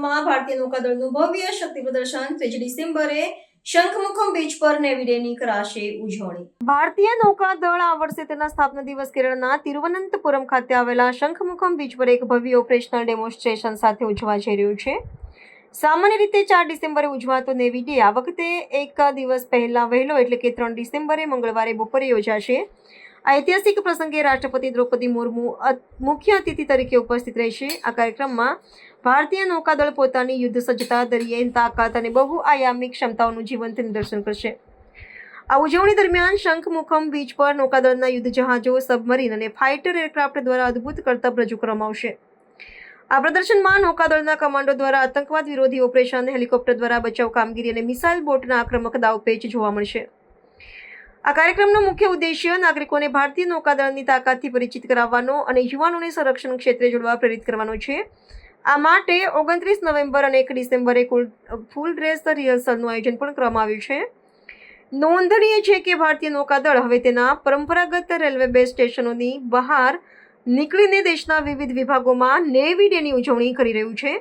શંખમુખમમાં ભારતીય નૌકાદળનું ભવ્ય શક્તિ પ્રદર્શન 3 ડિસેમ્બરે શંખમુખમ બીચ પર નેવી ડેની કરાશે ઉજવણી. ભારતીય નૌકાદળ આ વર્ષે તેના સ્થાપના દિવસ કેરળના તિરુવનંતપુરમ ખાતે આવેલા શંખમુખમ બીચ પર એક ભવ્ય ઓપરેશનલ ડેમોન્સ્ટ્રેશન સાથે ઉજવવા જઈ રહ્યું છે. સામાન્ય રીતે 4 ડિસેમ્બરે ઉજવાતો નેવી ડે આ વખતે એક દિવસ પહેલા વહેલો એટલે કે 3 ડિસેમ્બરે મંગળવારે બપોરે યોજાશે. આ ઐતિહાસિક પ્રસંગે રાષ્ટ્રપતિ દ્રૌપદી મુર્મુ મુખ્ય અતિથિ તરીકે ઉપસ્થિત રહેશે. આ કાર્યક્રમમાં ભારતીય નૌકાદળ પોતાની યુદ્ધ સજ્જતા, દરિયાઈ તાકાત અને બહુઆયામી ક્ષમતાઓનું જીવંત નિદર્શન કરશે. આ ઉજવણી દરમિયાન શંખમુખમ બીચ પર નૌકાદળના યુદ્ધ જહાજો, સબમરીન અને ફાઇટર એરક્રાફ્ટ દ્વારા અદ્ભુત કરતબ રજૂ કરવામાં આવશે. આ પ્રદર્શનમાં નૌકાદળના કમાન્ડો દ્વારા આતંકવાદ વિરોધી ઓપરેશન, હેલિકોપ્ટર દ્વારા બચાવ કામગીરી અને મિસાઇલ બોટના આક્રમક દાવપેચ જોવા મળશે. આ કાર્યક્રમનો મુખ્ય ઉદ્દેશ્ય નાગરિકોને ભારતીય નૌકાદળની તાકાતથી પરિચિત કરાવવાનો અને યુવાનોને સંરક્ષણ ક્ષેત્રે જોડવા પ્રેરિત કરવાનો છે. આ માટે 29 નવેમ્બર અને 1 ડિસેમ્બરે ફૂલ ડ્રેસ રિહર્સલનું આયોજન પણ કરવામાં આવ્યું છે. નોંધનીય છે કે ભારતીય નૌકાદળ હવે તેના પરંપરાગત રેલવે બેઝ સ્ટેશનોની બહાર નીકળીને દેશના વિવિધ વિભાગોમાં નેવી ડેની ઉજવણી કરી રહ્યું છે,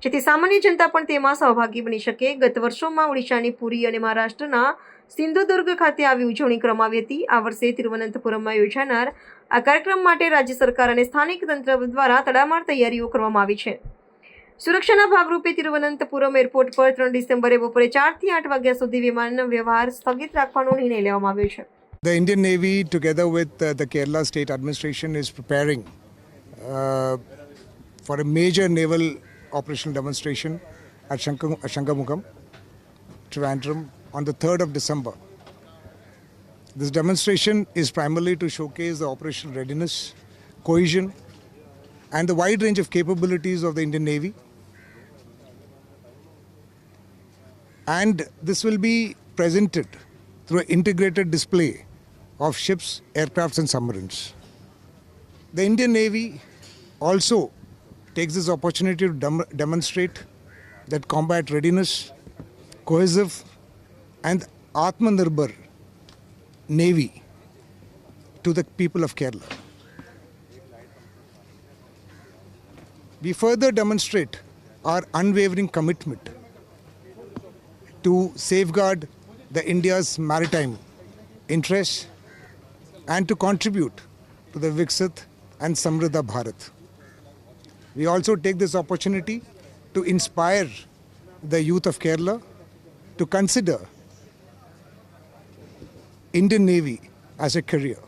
જેથી સામાન્ય જનતા પણ તેમાં સહભાગી બની શકે. ગત વર્ષોમાં ઓડિશાની પુરી અને મહારાષ્ટ્રના સિંધુદુર્ગ ખાતે આવી ઉજવણી કરવામાં આવી હતી. આ વર્ષે તિરુવનંતપુરમમાં યોજાનાર આ કાર્યક્રમ માટે રાજ્ય સરકાર અને સ્થાનિક તંત્ર દ્વારા તડામાર તૈયારીઓ કરવામાં આવી છે. સુરક્ષાના ભાગરૂપે તિરુવનંતપુરમ એરપોર્ટ પર 3 ડિસેમ્બરે બપોરે 4 થી 8 વાગ્યા સુધી વિમાન વ્યવહાર સ્થગિત રાખવાનો નિર્ણય લેવામાં આવ્યો છે. The Indian Navy, together with the Kerala State Administration, is preparing for a major naval operational demonstration at Shankamukam, Trivandrum, on the 3rd of December. This demonstration is primarily to showcase the operational readiness, cohesion, and the wide range of capabilities of the Indian Navy. And this will be presented through an integrated display of ships, aircrafts and submarines. The Indian Navy also takes this opportunity to demonstrate that combat readiness, cohesive and Atmanirbhar Navy to the people of Kerala. We further demonstrate our unwavering commitment to safeguard the India's maritime interests and to contribute to the Viksit and Samriddha Bharat. We also take this opportunity to inspire the youth of Kerala to consider Indian Navy as a career.